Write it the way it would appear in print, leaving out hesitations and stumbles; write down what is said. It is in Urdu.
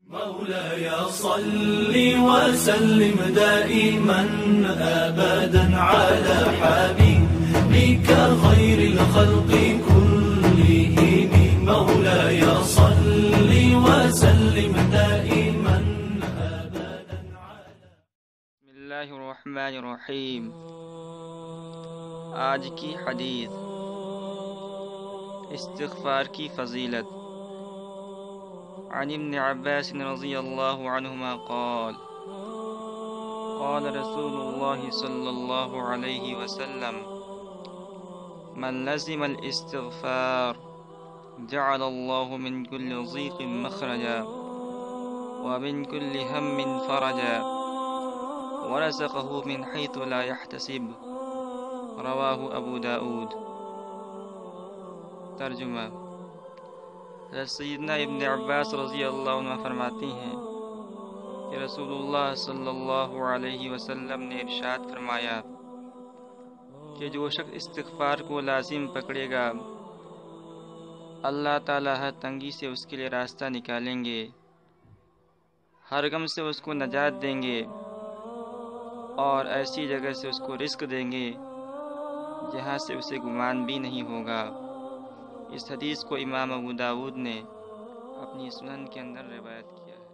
مولاي صل وسلم دائما أبدا على حبيبك خير الخلق كلهم. مولاي صل وسلم دائما أبدا على. بسم اللہ الرحمن الرحیم. آج کی حدیث استغفار کی فضیلت. عن ابن عباس رضی اللہ عنہما قال قال رسول اللہ صلی اللہ علیہ وسلم من لزم الاستغفار جعل اللہ من كل ضيق مخرجا ومن كل هم فرجا ورزقه من حيث لا يحتسب. رواہ ابو داود. ترجمہ. سیدنا ابن عباس رضی اللہ عنہ فرماتی ہیں کہ رسول اللہ صلی اللہ علیہ وسلم نے ارشاد فرمایا کہ جو شخص استغفار کو لازم پکڑے گا اللہ تعالیٰ ہر تنگی سے اس کے لیے راستہ نکالیں گے، ہر غم سے اس کو نجات دیں گے اور ایسی جگہ سے اس کو رزق دیں گے جہاں سے اسے گمان بھی نہیں ہوگا. اس حدیث کو امام ابو داود نے اپنی سنن کے اندر روایت کیا ہے.